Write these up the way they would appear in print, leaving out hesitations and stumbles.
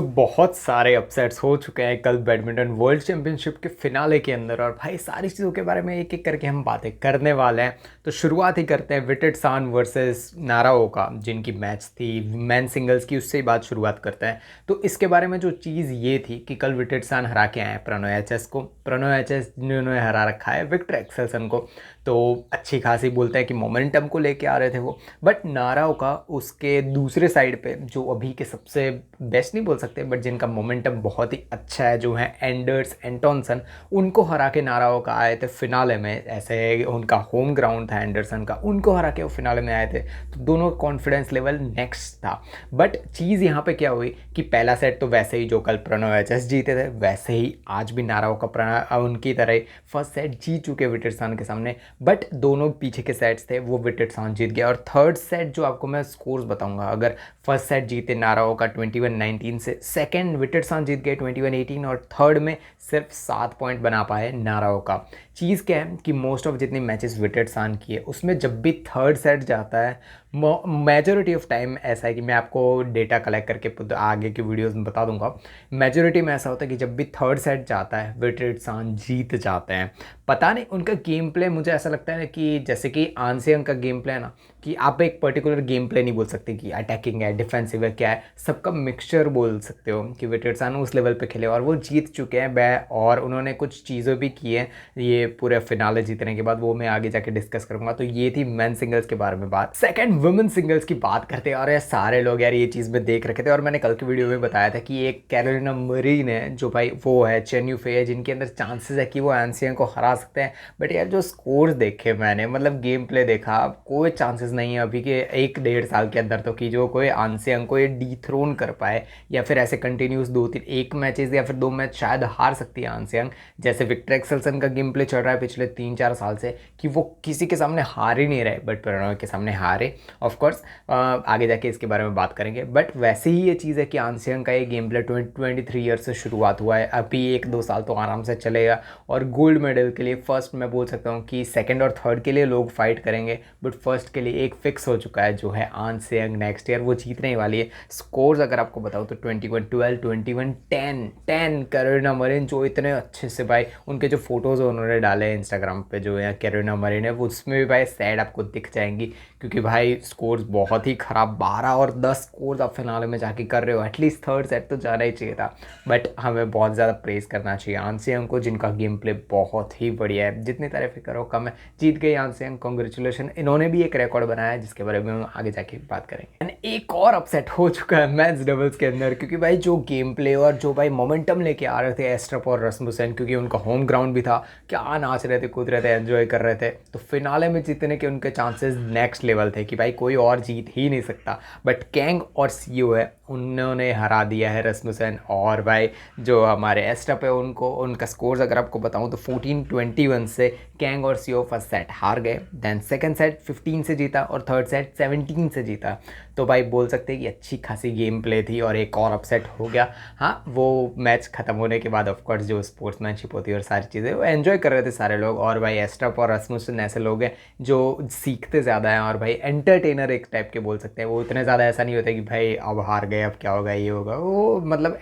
बहुत सारे अपसेट्स हो चुके हैं कल बैडमिंटन वर्ल्ड चैंपियनशिप के फिनाले के अंदर और भाई सारी चीज़ों के बारे में एक एक करके हम बातें करने वाले हैं। तो शुरुआत ही करते हैं विटिटसान वर्सेस नाराओका जिनकी मैच थी मेन सिंगल्स की, उससे ही बात शुरुआत करते हैं। तो इसके बारे में जो चीज़ ये थी कि कल विटिटसान हरा के आए हैं प्रणोय एचएस को। प्रणोय एचएस जिन्होंने हरा रखा है विक्टर एक्सेल्सन को, तो अच्छी खासी बोलते हैं कि मोमेंटम को लेके आ रहे थे वो। बट नाराओका उसके दूसरे साइड पे जो अभी के सबसे बेस्ट नहीं बोल सकते बट जिनका मोमेंटम बहुत ही अच्छा है, जो है एंडर्स एंटोनसन, उनको हरा के नाराओका आए थे फिनाले में। ऐसे उनका होम ग्राउंड था एंडरसन का, उनको हरा के वो फिनाले में आए थे, तो दोनों कॉन्फिडेंस लेवल नेक्स्ट था। बट चीज़ यहाँ पे क्या हुई कि पहला सेट तो वैसे ही जो कल प्रणव एचएस जीते थे वैसे ही आज भी नाराओका प्रणव उनकी तरह फर्स्ट सेट जीत चुके विटिटसान के सामने। बट दोनों पीछे के सेट्स थे वो विटिटसान जीत गया। और थर्ड सेट जो आपको मैं स्कोर्स बताऊंगा, अगर फर्स्ट सेट जीते नाराओका 21-19 से, सेकंड विटिटसान जीत गए 21-18 और थर्ड में सिर्फ 7 पॉइंट बना पाए नाराओका। चीज़ क्या है कि मोस्ट ऑफ जितनी मैचेस विटिटसान की है उसमें जब भी थर्ड सेट जाता है मेजोरिटी ऑफ टाइम ऐसा है कि मैं आपको डेटा कलेक्ट करके आगे की वीडियोस में बता दूंगा। मेजोरिटी में ऐसा होता है कि जब भी थर्ड सेट जाता है विटिटसान जीत जाते हैं। पता नहीं उनका गेम प्ले, मुझे ऐसा लगता है ना कि जैसे कि आनसेंग का गेम प्ले है ना, कि आप एक पर्टिकुलर गेम प्ले नहीं बोल सकते कि अटैकिंग है डिफेंसिव है क्या है, सबका मिक्सचर बोल सकते हो कि विटिटसान उस लेवल पे खेले और वो जीत चुके हैं। और उन्होंने कुछ चीज़ें भी की हैं ये पूरे फिनाले जीतने के बाद, वो मैं आगे जाके डिस्कस करूंगा। तो ये थी मेन सिंगल्स के बारे में बात। सेकंड वुमेन सिंगल्स की बात करते हैं और यार सारे लोग यार ये चीज़ में देख रखे थे और मैंने कल की वीडियो में बताया था कि एक कैरोलिना मरीन है जो भाई वो है चेन युफे है, जिनके अंदर चांसेस है कि वो एनसीएन को हरा सकते हैं। बट यार जो स्कोर्स देखे मैंने, मतलब गेम प्ले देखा, कोई चांसेस नहीं है अभी के 1-1.5 साल के अंदर तो कि जो कोई आनसेंग को ये डीथ्रोन कर पाए या फिर ऐसे कंटिन्यूस 2-3 एक मैचेस या फिर 2 मैच शायद हार सकती है आनसेंग। जैसे विक्टर एक्सेल्सन का गेम प्ले चल रहा है पिछले 3-4 साल से कि वो किसी के सामने हार ही नहीं रहे, बट प्रणॉय के सामने हारे। ऑफकोर्स आगे जाके इसके बारे में बात करेंगे। बट वैसे ही ये चीज़ है कि आनसेंग का ये गेम प्ले 23 ईयर से शुरुआत हुआ है, अभी 1-2 साल तो आराम से चलेगा। और गोल्ड मेडल के लिए फर्स्ट मैं बोल सकता हूँ कि सेकंड और थर्ड के लिए लोग फाइट करेंगे, बट फर्स्ट के लिए एक फिक्स हो चुका है जो है आनसेंग। नेक्स्ट ईयर वो जीतने ही वाली है। स्कोर्स अगर आपको बताऊँ तो 21-12, 21-10 कैरोलिना मरीन, जो इतने अच्छे से भाई उनके जो फोटोज़ उन्होंने डाले हैं इंस्टाग्राम पे जो है कैरोलिना मरीन है, वो उसमें भी भाई सैड आपको दिख जाएंगी क्योंकि भाई स्कोर्स बहुत ही ख़राब 12 और 10 स्कोर्स आप फिनाले में जाके कर रहे हो। एटलीस्ट थर्ड सेट तो जाना ही चाहिए था। बट हमें बहुत ज़्यादा प्रेज़ करना चाहिए आनसेंग को, जिनका गेम प्ले बहुत ही बढ़िया है। जितनी तारीफ करो कम है। जीत गई आनसेंग, कॉन्ग्रेचुलेशन। इन्होंने भी एक रिकॉर्ड बनाया है जिसके बारे में हम आगे जाके बात करेंगे। एंड एक और अपसेट हो चुका है मैच डबल्स के अंदर, क्योंकि भाई जो गेम प्ले और जो भाई मोमेंटम लेके आ रहे थे एस्ट्रप और रस्मुसन, क्योंकि उनका होम ग्राउंड भी था, क्या नाच रहे थे, कूद रहे थे, एंजॉय कर रहे थे, तो फिनाले में जीतने के उनके चांसेस नेक्स्ट लेवल थे कि भाई कोई और जीत ही नहीं सकता। बट कैंग और सीओ है, उन्होंने हरा दिया है रस्मुसन। और भाई जो हमारे एस्ट्रप है उनको, उनका स्कोर्स अगर आपको बताऊं तो 14-21 से कैंग और सीओ फर्स्ट सेट हार गए। देन सेकंड सेट 15 से जीता और थर्ड सेट 17 से जीता। तो भाई बोल सकते हैं कि अच्छी खासी गेम प्ले थी और एक और अपसेट हो गया। हाँ, वो मैच ख़त्म होने के बाद ऑफकोर्स जो स्पोर्ट्समैनशिप होती है और सारी चीज़ें वो एंजॉय कर रहे थे सारे लोग। और भाई एस्ट्रप और रस्मुसन ऐसे लोग हैं जो सीखते ज़्यादा हैं और भाई एंटरटेनर एक टाइप के बोल सकते हैं। वो इतने ज़्यादा ऐसा नहीं होता कि भाई अब हार गए अब क्या होगा ये होगा, वो मतलब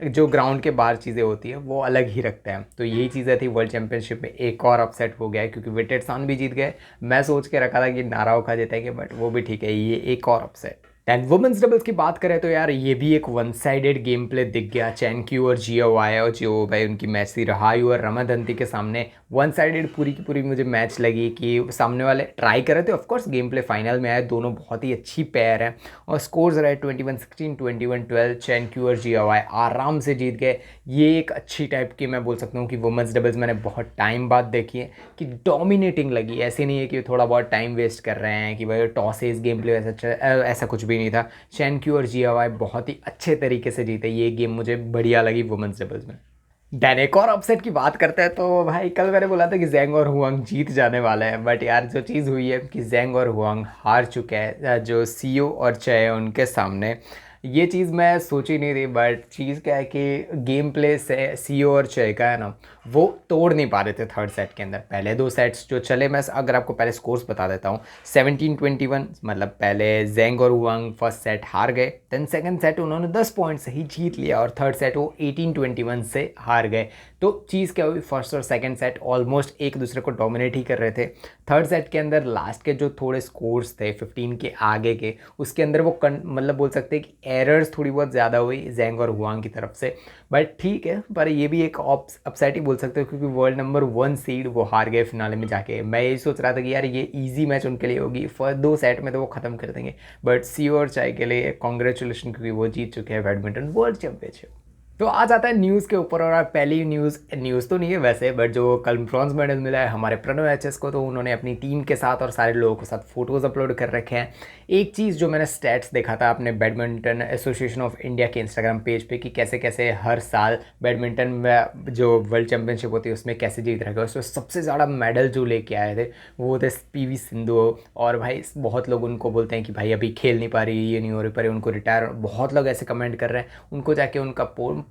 जो ग्राउंड के बाहर चीज़ें होती है वो अलग ही रखते हैं। तो यही चीज़ें थी वर्ल्ड चैंपियनशिप में। एक और अपसेट हो गया है क्योंकि विटिटसान भी जीत गए। मैं सोच के रखा था कि नाराओका जीतेंगे, बट वो भी ठीक है, ये एक और अपसेट। एंड वुमेंस डबल्स की बात करें तो यार ये भी एक वन साइडेड गेम प्ले दिख गया। चैन क्यू और जियो आए और जो भाई उनकी मैच थी रहायू और रमादंती के सामने, वन साइडेड पूरी की पूरी मुझे मैच लगी कि सामने वाले ट्राई कर रहे थे। ऑफकोर्स गेम प्ले फाइनल में आए, दोनों बहुत ही अच्छी पेयर हैं और स्कोर्स रहे 21-16, 21-12। चैन क्यू और जियो आए आराम से जीत गए। ये एक अच्छी टाइप की मैं बोल सकता हूँ कि वुमेंस डबल्स मैंने बहुत टाइम बाद देखी है कि डोमिनेटिंग लगी। ऐसे नहीं है कि थोड़ा बहुत टाइम वेस्ट कर रहे हैं कि भाई टॉसेस गेम प्ले ऐसा कुछ भी नहीं था। चैन क्यू और जियावाई बहुत ही अच्छे तरीके से जीते। ये गेम मुझे बढ़िया लगी वुमेन्स डबल्स में। देन एक और अपसेट की बात करते हैं तो भाई कल मैंने बोला था कि जेंग और हुआंग जीत जाने वाला है, बट यार जो चीज़ हुई है कि जेंग और हुआंग हार चुके हैं जो सीओ और चय है उनके सामने। ये चीज़ मैं सोची नहीं थी, बट चीज़ क्या है कि गेम प्ले से सीओ और चेका है ना, वो तोड़ नहीं पा रहे थे थर्ड सेट के अंदर। पहले 2 सेट्स जो चले, मैं अगर आपको पहले स्कोर्स बता देता हूँ। 17-21, मतलब पहले जेंग और हुआंग फर्स्ट सेट हार गए, देन सेकंड सेट उन्होंने 10 पॉइंट से ही जीत लिया, और थर्ड सेट वो 18-21 से हार गए। तो चीज़ क्या हुई, फर्स्ट और सेकंड सेट ऑलमोस्ट एक दूसरे को डोमिनेट ही कर रहे थे। थर्ड सेट के अंदर लास्ट के जो थोड़े स्कोर्स थे 15 के आगे के, उसके अंदर वो मतलब बोल सकते हैं कि एरर्स थोड़ी बहुत ज़्यादा हुई जेंग और हुआंग की तरफ से। बट ठीक है, पर ये भी एक अपसेट ही बोल सकते हो, क्योंकि वर्ल्ड नंबर 1 सीड वो हार गए फिनाले में जाके। मैं यही सोच रहा था कि यार ये इजी मैच उनके लिए होगी, फर्स्ट 2 सेट में तो वो ख़त्म कर देंगे। बट सी और चाय के लिए कॉन्ग्रेचुलेशन, क्योंकि वो जीत चुके हैं बैडमिंटन वर्ल्ड चैंपियनशिप। तो आ जाता है न्यूज़ के ऊपर, और पहली न्यूज़ तो नहीं है वैसे, बट जो कल ब्रॉन्ज मेडल मिला है हमारे प्रणव एचएस को, तो उन्होंने अपनी टीम के साथ और सारे लोगों के साथ फोटोज़ अपलोड कर रखे हैं। एक चीज़ जो मैंने स्टैट्स देखा था अपने बैडमिंटन एसोसिएशन ऑफ इंडिया के इंस्टाग्राम पेज पे, कि कैसे कैसे हर साल बैडमिंटन में जो वर्ल्ड चैम्पियनशिप होती है उसमें कैसे जीत रहे हैं, उसमें सबसे ज़्यादा मेडल जो लेके आए थे वो थे पीवी सिंधु। और भाई बहुत लोग उनको बोलते हैं कि भाई अभी खेल नहीं पा रही, ये नहीं हो रही, पर उनको रिटायर, बहुत लोग ऐसे कमेंट कर रहे हैं। उनको जाके उनका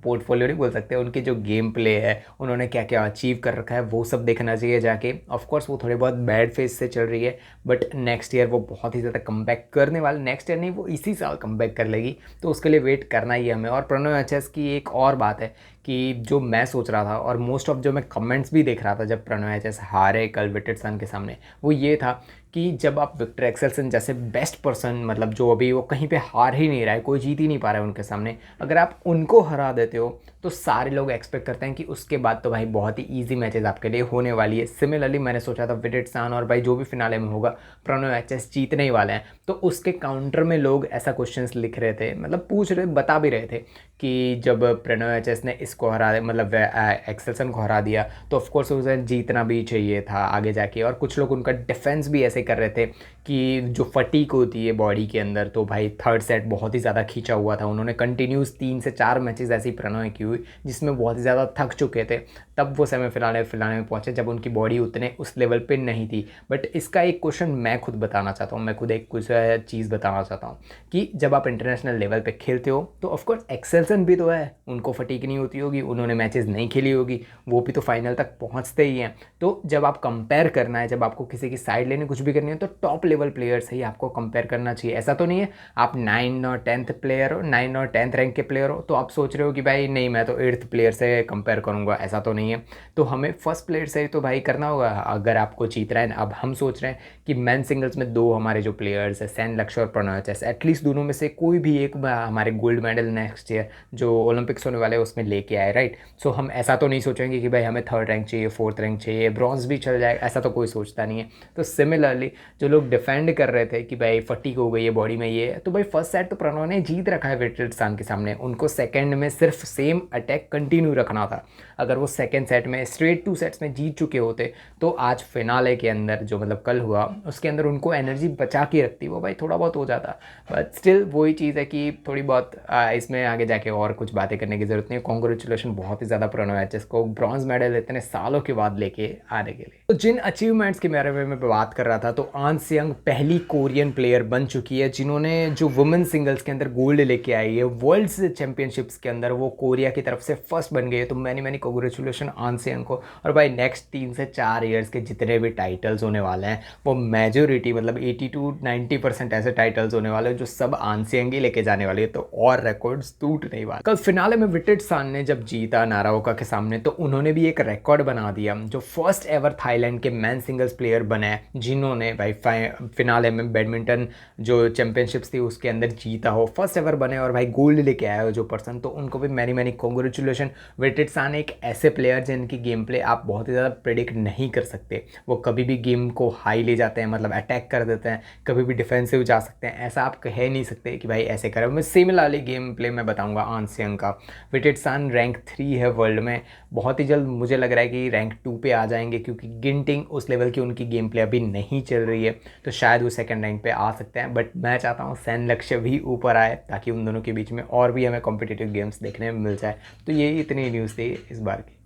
पोर्टफोलियो नहीं बोल सकते, उनके जो गेम प्ले है, उन्होंने क्या क्या अचीव कर रखा है, वो सब देखना चाहिए जाके। ऑफकोर्स वो थोड़े बहुत बैड फेज से चल रही है, बट नेक्स्ट ईयर वो बहुत ही ज़्यादा कमबैक करने वाले, नेक्स्ट ईयर नहीं, वो इसी साल कमबैक कर लेगी, तो उसके लिए वेट करना ही है हमें। और प्रणव एचएस की एक और बात है कि जो मैं सोच रहा था, और मोस्ट ऑफ जो मैं कमेंट्स भी देख रहा था जब प्रणव एचएस हारे कल विटिटसन के सामने, वो ये था कि जब आप विक्टर एक्सेल्सन जैसे बेस्ट पर्सन, मतलब जो अभी वो कहीं पे हार ही नहीं रहा है, कोई जीत ही नहीं पा रहा है उनके सामने, अगर आप उनको हरा देते हो तो सारे लोग एक्सपेक्ट करते हैं कि उसके बाद तो भाई बहुत ही ईजी मैचेस आपके लिए होने वाली है। सिमिलरली मैंने सोचा था विटिटसन और भाई जो भी फिनाले में होगा प्रणव एचएस जीतने ही वाले हैं, तो उसके काउंटर में लोग ऐसा क्वेश्चंस लिख रहे थे, मतलब पूछ रहे, बता भी रहे थे कि जब प्रणव एचएस ने इसको हरा, मतलब एक्सेल्सन को हरा दिया, तो ऑफकोर्स उसे जीतना भी चाहिए था आगे जाके। और कुछ लोग उनका डिफेंस भी ऐसे कर रहे थे कि जो फटीक होती है बॉडी के अंदर, तो भाई थर्ड सेट बहुत ही ज़्यादा खींचा हुआ था, उन्होंने कंटिन्यूस 3 से 4 मैचेस ऐसी प्रणव की हुई जिसमें बहुत ही ज़्यादा थक चुके थे, तब वो सेमीफिनाले में पहुंचे जब उनकी बॉडी उतने उस लेवल पे नहीं थी। बट इसका एक क्वेश्चन मैं खुद बताना चाहता हूँ, मैं खुद एक कुछ चीज़ बताना चाहता हूँ कि जब आप इंटरनेशनल लेवल पे खेलते हो तो ऑफकोर्स एक्सेल्सन भी तो है, उनको फटीक नहीं होती होगी, उन्होंने मैचेस नहीं खेली होगी, वो भी तो फाइनल तक पहुँचते ही हैं। तो जब आप कंपेयर करना है, जब आपको किसी की साइड लेने कुछ भी करनी है, तो टॉप लेवल प्लेयर से ही आपको कंपेयर करना चाहिए। ऐसा तो नहीं है आप 9 और 10th प्लेयर हो, 9 और 10th रैंक के प्लेयर हो, तो आप सोच रहे हो कि भाई नहीं मैं तो 8th प्लेयर से कंपेयर करूंगा, ऐसा तो नहीं है। तो हमें फर्स्ट प्लेयर से ही तो भाई करना होगा अगर आपको जीतना है। अब हम सोच रहे हैं कि मेन सिंगल्स में 2 हमारे जो प्लेयर्स है सैन लक्ष्य और प्रणव एचएस, एटलीस्ट दोनों में से कोई भी एक हमारे गोल्ड मेडल नेक्स्ट ईयर जो ओलंपिक्स होने वाले उसमें लेके आए, राइट। सो हम ऐसा तो नहीं सोचेंगे कि भाई हमें 3rd रैंक चाहिए, 4th रैंक चाहिए, ब्रॉन्ज भी चल जाएगा, ऐसा तो कोई सोचता नहीं है। तो सिमिलरली जो लोग डिफेंड कर रहे थे कि भाई फटीक हो गई है बॉडी में ये, तो भाई फर्स्ट सेट तो प्रणव ने जीत रखा है विटिटसन के सामने, उनको सेकंड में सिर्फ सेम अटैक कंटिन्यू रखना था। अगर वो सेकंड सेट में स्ट्रेट 2 सेट्स में जीत चुके होते तो आज फिनाले के अंदर जो मतलब कल हुआ उसके अंदर उनको एनर्जी बचा के रखती, वो भाई थोड़ा बहुत हो जाता। बट स्टिल वही चीज़ है कि थोड़ी बहुत इसमें आगे जाके और कुछ बातें करने की ज़रूरत नहीं है। कॉन्ग्रेचुलेशन बहुत ही ज़्यादा प्रणव एचएस को ब्रॉन्ज मेडल इतने सालों के बाद लेके आने के लिए। तो जिन अचीवमेंट्स के बारे में मैं बात कर रहा था, तो आन सेयोंग पहली कोरियन प्लेयर बन चुकी है जिन्होंने जो वुमेन सिंगल्स के अंदर गोल्ड लेके आई है वर्ल्ड चैंपियनशिप्स के अंदर, वो कोरिया की तरफ से फर्स्ट बन गई है। तो मैनी कॉन्ग्रेचुलेशन आन सेयोंग को। और भाई नेक्स्ट 3 से 4 ईयर्स के जितने भी टाइटल्स होने वाले हैं वो मेजोरिटी मतलब 80-90% ऐसे टाइटल्स होने वाले हैं जो सब आन सेयोंग ही लेके जाने वाली है, तो और रिकॉर्ड्स टूट नहीं वाले। कल फिनाले में विटिटसन ने जब जीता नाराओका के सामने, तो उन्होंने भी एक रिकॉर्ड बना दिया, जो फर्स्ट एवर थाईलैंड के मैन सिंगल्स प्लेयर बने जिन्होंने भाई फिनाले में बैडमिंटन जो चैंपियनशिप्स थी उसके अंदर जीता हो, फर्स्ट एवर बने और भाई गोल्ड लेके आया हो जो पर्सन, तो उनको भी मैनी कॉन्ग्रेचुलेशन। विटिटसन एक ऐसे प्लेयर जिनकी गेम प्ले आप बहुत ही ज़्यादा प्रेडिक्ट नहीं कर सकते, वो कभी भी गेम को हाई ले जाते हैं, मतलब अटैक कर देते हैं, कभी भी डिफेंसिव जा सकते हैं, ऐसा आप कह नहीं सकते कि भाई ऐसे करें। मैं सिमिलरली गेम प्ले में बताऊंगा आन सेयोंग का। विटिटसन रैंक 3 है वर्ल्ड में, बहुत ही जल्द मुझे लग रहा है कि रैंक 2 पे आ जाएंगे, क्योंकि गिंटिंग उस लेवल की उनकी गेम प्ले अभी नहीं चल रही है, तो शायद वो सेकंड रैंक पे आ सकते हैं। बट मैं चाहता हूँ सैन लक्ष्य भी ऊपर आए ताकि उन दोनों के बीच में और भी हमें कॉम्पिटिटिव गेम्स देखने में मिल जाए। तो यही इतनी न्यूज़ थी इस बार की।